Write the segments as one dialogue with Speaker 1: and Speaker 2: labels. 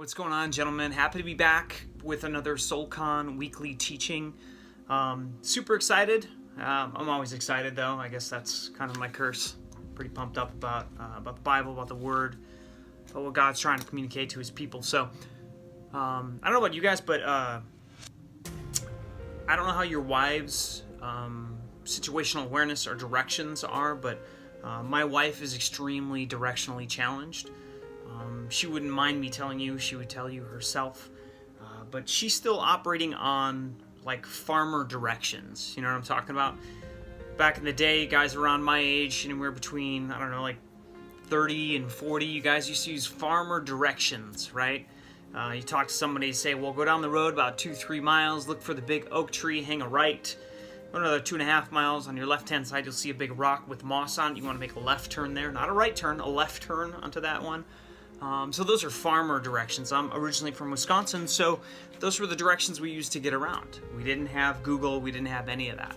Speaker 1: What's going on, gentlemen? Happy to be back with another SoulCon weekly teaching. Super excited. I'm always excited, though. I guess that's kind of my curse. Pretty pumped up about the Bible, about the Word, about what God's trying to communicate to His people. So, I don't know about you guys, but I don't know how your wives' situational awareness or directions are, but my wife is extremely directionally challenged. She wouldn't mind me telling you, she would tell you herself, but she's still operating on like farmer directions. You know what I'm talking about? Back in the day, guys around my age, anywhere between, I don't know, like 30 and 40, you guys used to use farmer directions, right? You talk to somebody, say, well, go down the road about 2-3 miles, look for the big oak tree, hang a right. Another 2.5 miles, on your left-hand side, you'll see a big rock with moss on it. You want to make a left turn there. Not a right turn, a left turn onto that one. So those are farmer directions. I'm originally from Wisconsin, so those were the directions we used to get around. We didn't have Google, we didn't have any of that.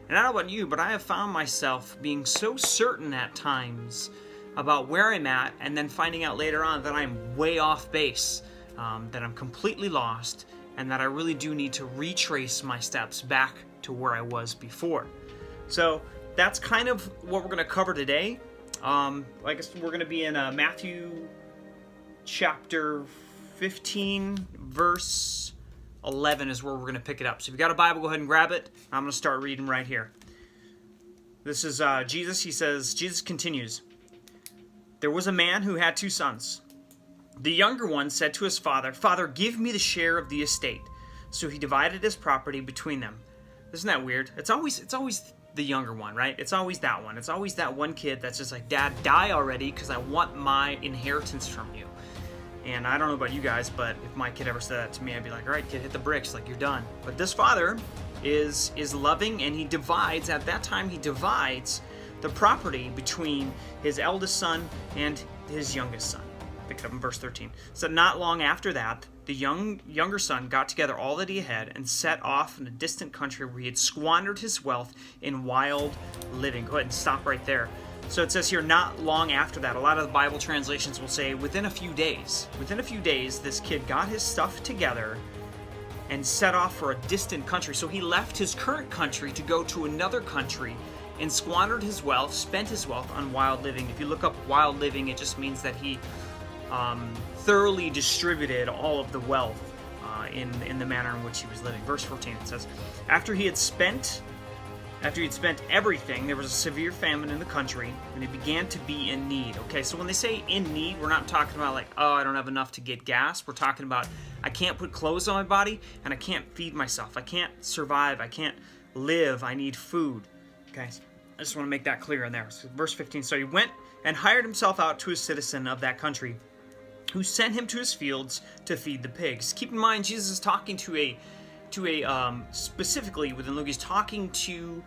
Speaker 1: And I don't know about you, but I have found myself being so certain at times about where I'm at, and then finding out later on that I'm way off base, that I'm completely lost, and that I really do need to retrace my steps back to where I was before. So that's kind of what we're going to cover today. I guess we're going to be in Matthew chapter 15, verse 11 is where we're going to pick it up. So if you got a Bible, go ahead and grab it. I'm going to start reading right here. This is Jesus. Jesus continues, "There was a man who had 2 sons. The younger one said to his father, 'Father, give me the share of the estate.' So he divided his property between them." Isn't that weird? It's always the younger one, right? It's always that one. It's always that one kid that's just like, "Dad, die already because I want my inheritance from you." And I don't know about you guys, but if my kid ever said that to me, I'd be like, "All right, kid, hit the bricks, like you're done." But this father is loving, and he divides, at that time, he divides the property between his eldest son and his youngest son. Pick it up in verse 13. So not long after that, the younger son got together all that he had and set off in a distant country where he had squandered his wealth in wild living. Go ahead and stop right there. So it says here, not long after that. A lot of the Bible translations will say within a few days. Within a few days, this kid got his stuff together and set off for a distant country. So he left his current country to go to another country and squandered his wealth, spent his wealth on wild living. If you look up wild living, it just means that he thoroughly distributed all of the wealth in the manner in which he was living. Verse 14, it says, After he had spent everything, there was a severe famine in the country, and he began to be in need. Okay, so when they say in need, we're not talking about like, oh, I don't have enough to get gas. We're talking about, I can't put clothes on my body, and I can't feed myself. I can't survive. I can't live. I need food. Okay, I just want to make that clear in there. So verse 15, so he went and hired himself out to a citizen of that country, who sent him to his fields to feed the pigs. Keep in mind, Jesus is talking to a specifically within Luke, he's talking to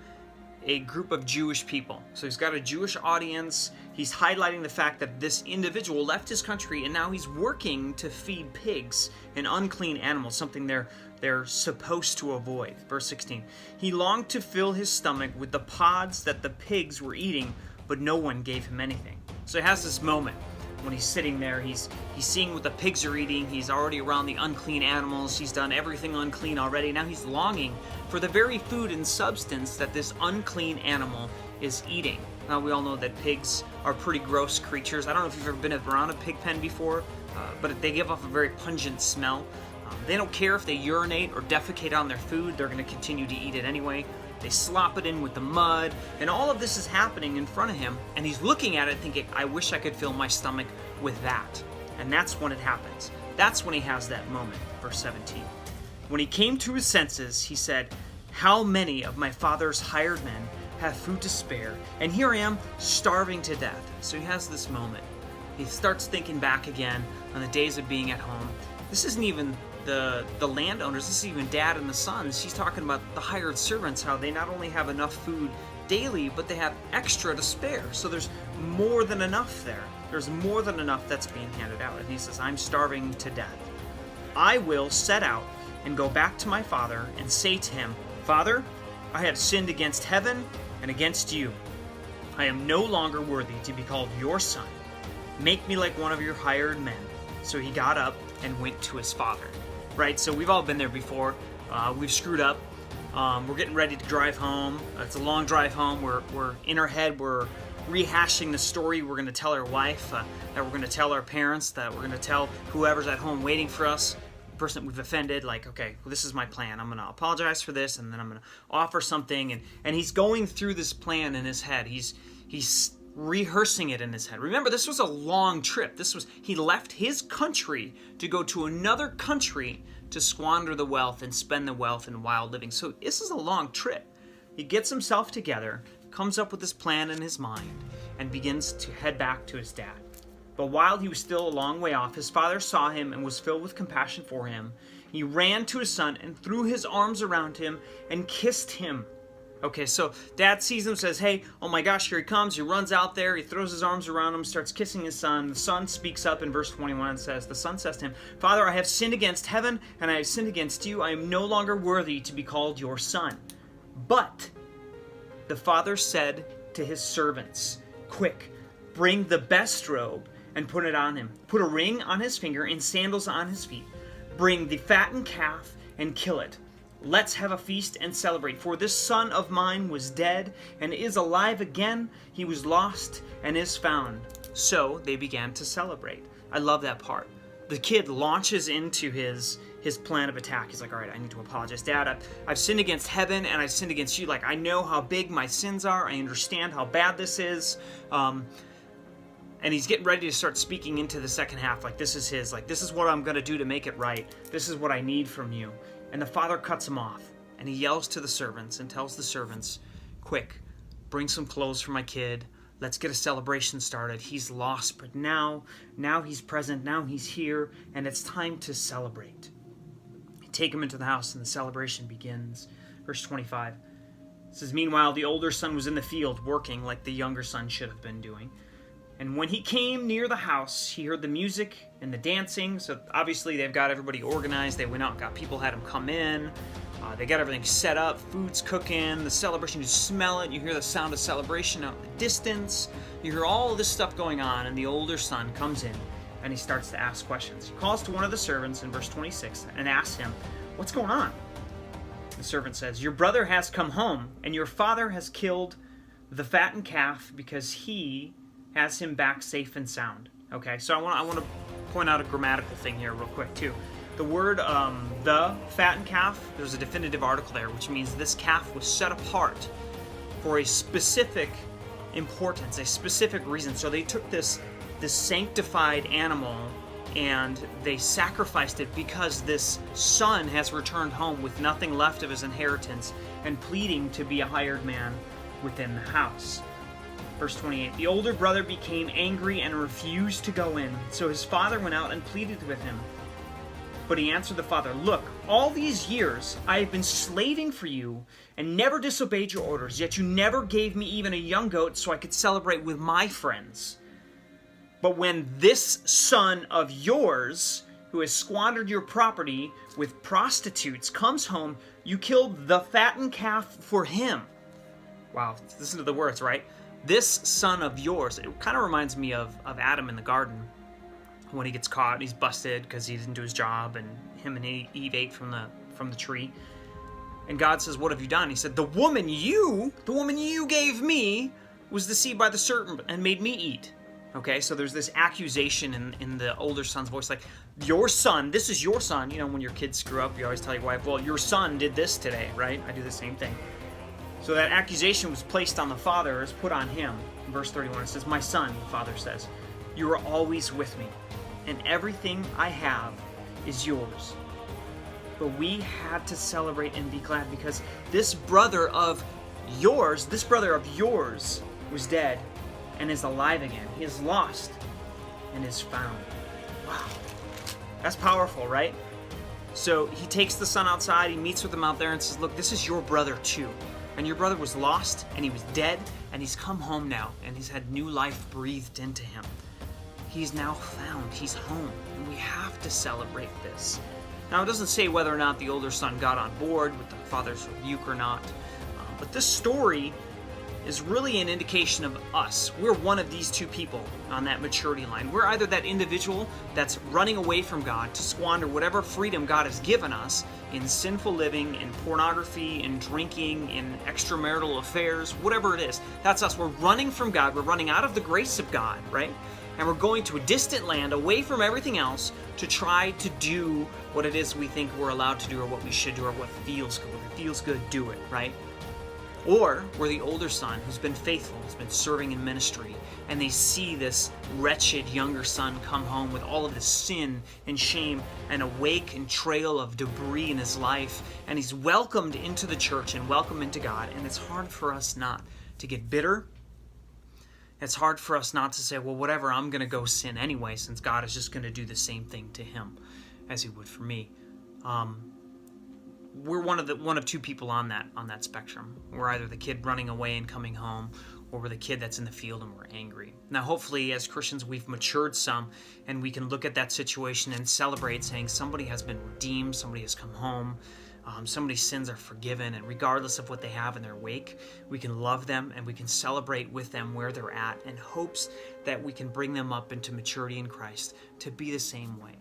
Speaker 1: a group of Jewish people. So he's got a Jewish audience. He's highlighting the fact that this individual left his country and now he's working to feed pigs, an unclean animal, something they're supposed to avoid. Verse 16, he longed to fill his stomach with the pods that the pigs were eating, but no one gave him anything. So he has this moment when he's sitting there, he's seeing what the pigs are eating, he's already around the unclean animals, he's done everything unclean already, now he's longing for the very food and substance that this unclean animal is eating. Now we all know that pigs are pretty gross creatures. I don't know if you've ever been around a pig pen before, but they give off a very pungent smell. They don't care if they urinate or defecate on their food, they're going to continue to eat it anyway. They slop it in with the mud, and all of this is happening in front of him, and he's looking at it thinking, I wish I could fill my stomach with that. And that's when it happens. That's when he has that moment. Verse 17. When he came to his senses, he said, how many of my father's hired men have food to spare, and here I am starving to death. So he has this moment. He starts thinking back again on the days of being at home. This isn't even the landowners, this is even dad and the sons. He's talking about the hired servants, how they not only have enough food daily, but they have extra to spare. So there's more than enough there. There's more than enough that's being handed out. And he says, I'm starving to death. I will set out and go back to my father and say to him, Father, I have sinned against heaven and against you. I am no longer worthy to be called your son. Make me like one of your hired men. So he got up and went to his father, right? So we've all been there before. We've screwed up. We're getting ready to drive home. It's a long drive home. We're in our head. We're rehashing the story we're going to tell our wife, that we're going to tell our parents, that we're going to tell whoever's at home waiting for us, the person that we've offended, like, okay, well, this is my plan. I'm going to apologize for this, and then I'm going to offer something. And he's going through this plan in his head. He's rehearsing it in his head. Remember, this was a long trip. He left his country to go to another country to squander the wealth and spend the wealth in wild living. So this is a long trip. He gets himself together, comes up with this plan in his mind, and begins to head back to his dad. But while he was still a long way off, his father saw him and was filled with compassion for him. He ran to his son and threw his arms around him and kissed him. Okay, so dad sees him, says, hey, oh my gosh, here he comes. He runs out there, he throws his arms around him, starts kissing his son. The son speaks up in verse 21 and says, the son says to him, Father, I have sinned against heaven, and I have sinned against you. I am no longer worthy to be called your son. But the father said to his servants, quick, bring the best robe and put it on him. Put a ring on his finger and sandals on his feet. Bring the fattened calf and kill it. Let's have a feast and celebrate. For this son of mine was dead and is alive again. He was lost and is found. So they began to celebrate. I love that part. The kid launches into his plan of attack. He's like, all right, I need to apologize. Dad, I've sinned against heaven and I've sinned against you. Like, I know how big my sins are. I understand how bad this is. And he's getting ready to start speaking into the second half. Like, this is what I'm going to do to make it right. This is what I need from you. And the father cuts him off, and he yells to the servants and tells the servants, quick, bring some clothes for my kid. Let's get a celebration started. He's lost, but now he's present, now he's here, and it's time to celebrate. Take him into the house, and the celebration begins. Verse 25 says, meanwhile, the older son was in the field working like the younger son should have been doing. And when he came near the house, he heard the music and the dancing. So obviously they've got everybody organized. They went out, got people, had them come in. They got everything set up. Food's cooking. The celebration, you smell it. You hear the sound of celebration out in the distance. You hear all of this stuff going on. And the older son comes in and he starts to ask questions. He calls to one of the servants in verse 26 and asks him, what's going on? The servant says, your brother has come home and your father has killed the fattened calf because he has him back safe and sound. Okay, so I want to point out a grammatical thing here real quick too. The word the fattened calf, there's a definitive article there, which means this calf was set apart for a specific importance, a specific reason. So they took this sanctified animal and they sacrificed it because this son has returned home with nothing left of his inheritance and pleading to be a hired man within the house. Verse 28, the older brother became angry and refused to go in. So his father went out and pleaded with him. But he answered the father, look, all these years I have been slaving for you and never disobeyed your orders, yet you never gave me even a young goat so I could celebrate with my friends. But when this son of yours, who has squandered your property with prostitutes, comes home, you killed the fattened calf for him. Wow, listen to the words, right? This son of yours, it kind of reminds me of Adam in the garden. When he gets caught, he's busted because he didn't do his job, and him and Eve ate from the tree. And God says, what have you done? He said, the woman you gave me was deceived by the serpent and made me eat. Okay, so there's this accusation in the older son's voice, like, your son, this is your son. You know, when your kids screw up, you always tell your wife, well, your son did this today, right? I do the same thing. So that accusation was placed on the father, is put on him. In verse 31, it says, my son, the father says, you are always with me, and everything I have is yours. But we had to celebrate and be glad because this brother of yours was dead and is alive again. He is lost and is found. Wow. That's powerful, right? So he takes the son outside, he meets with him out there and says, look, this is your brother too. And your brother was lost, and he was dead, and he's come home now, and he's had new life breathed into him. He's now found. He's home, and we have to celebrate this. Now, it doesn't say whether or not the older son got on board with the father's rebuke or not, but this story is really an indication of us. We're one of these two people on that maturity line. We're either that individual that's running away from God to squander whatever freedom God has given us in sinful living, in pornography, in drinking, in extramarital affairs, whatever it is. That's us. We're running from God. We're running out of the grace of God, right? And we're going to a distant land away from everything else to try to do what it is we think we're allowed to do or what we should do or what feels good. If it feels good, do it, right? Or we're the older son who's been faithful, who's been serving in ministry, and they see this wretched younger son come home with all of this sin and shame and a wake and trail of debris in his life, and he's welcomed into the church and welcomed into God, and it's hard for us not to get bitter. It's hard for us not to say, well, whatever, I'm going to go sin anyway, since God is just going to do the same thing to him as he would for me. We're one of two people on that spectrum. We're either the kid running away and coming home, or we're the kid that's in the field and we're angry. Now, hopefully, as Christians, we've matured some, and we can look at that situation and celebrate, saying somebody has been redeemed, somebody has come home, somebody's sins are forgiven, and regardless of what they have in their wake, we can love them and we can celebrate with them where they're at in hopes that we can bring them up into maturity in Christ to be the same way.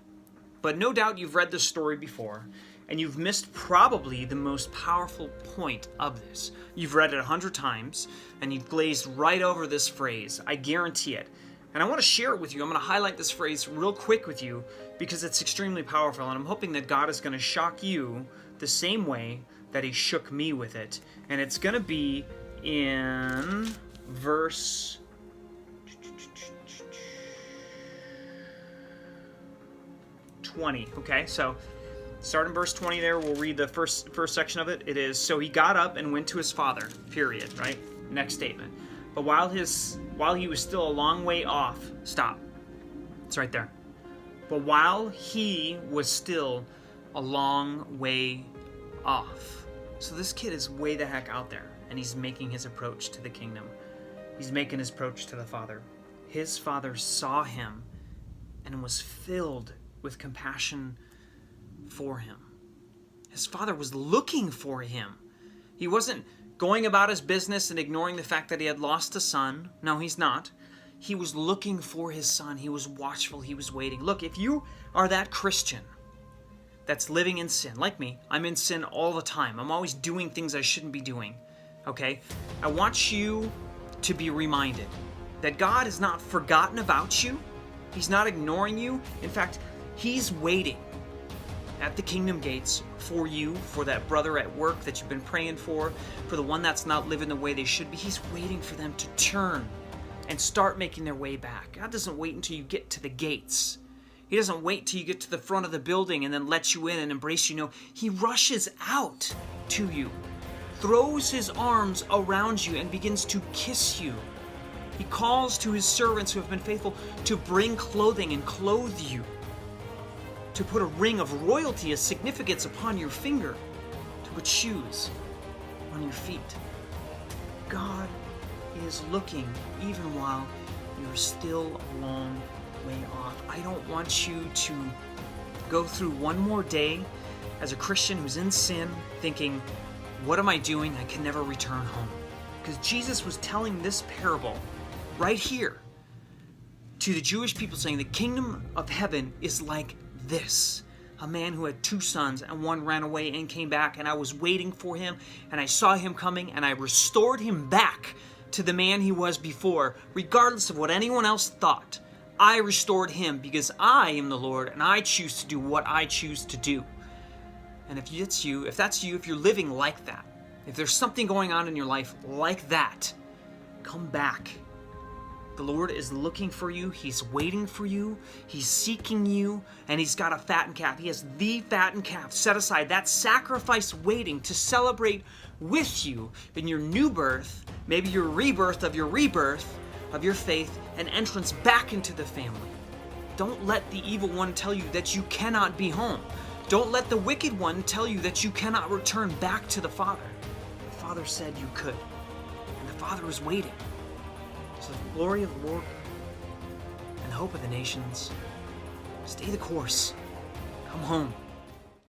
Speaker 1: But no doubt you've read this story before, and you've missed probably the most powerful point of this. You've read it 100 times, and you've glazed right over this phrase. I guarantee it. And I want to share it with you. I'm going to highlight this phrase real quick with you because it's extremely powerful, and I'm hoping that God is going to shock you the same way that he shook me with it. And it's going to be in verse 20. Okay, so start in verse 20 there. We'll read the first section of it. It is, so he got up and went to his father, period, right? Next statement. But while he was still a long way off, stop. It's right there. But while he was still a long way off. So this kid is way the heck out there, and he's making his approach to the kingdom. He's making his approach to the Father. His father saw him and was filled with compassion for him. His father was looking for him. He wasn't going about his business and ignoring the fact that he had lost a son. No, he's not. He was looking for his son. He was watchful. He was waiting. Look, if you are that Christian that's living in sin, like me, I'm in sin all the time. I'm always doing things I shouldn't be doing, okay? I want you to be reminded that God has not forgotten about you. He's not ignoring you. In fact, he's waiting at the kingdom gates for you, for that brother at work that you've been praying for the one that's not living the way they should be. He's waiting for them to turn and start making their way back. God doesn't wait until you get to the gates. He doesn't wait till you get to the front of the building and then let you in and embrace you. No, he rushes out to you, throws his arms around you and begins to kiss you. He calls to his servants who have been faithful to bring clothing and clothe you, to put a ring of royalty, a significance upon your finger, to put shoes on your feet. God is looking even while you're still a long way off. I don't want you to go through one more day as a Christian who's in sin thinking, what am I doing? I can never return home. Because Jesus was telling this parable right here to the Jewish people, saying the kingdom of heaven is like this. A man who had two sons, and one ran away and came back, and I was waiting for him, and I saw him coming, and I restored him back to the man he was before, regardless of what anyone else thought. I restored him because I am the Lord, and I choose to do what I choose to do. And if that's you, if you're living like that, if there's something going on in your life like that, come back. The Lord is looking for you. He's waiting for you. He's seeking you, and he's got a fattened calf. He has the fattened calf set aside, that sacrifice waiting to celebrate with you in your new birth, maybe your rebirth of your faith, and entrance back into the family. Don't let the evil one tell you that you cannot be home. Don't let the wicked one tell you that you cannot return back to the Father. The Father said you could, and the Father is waiting. So the glory of the Lord and the hope of the nations, stay the course. Come home.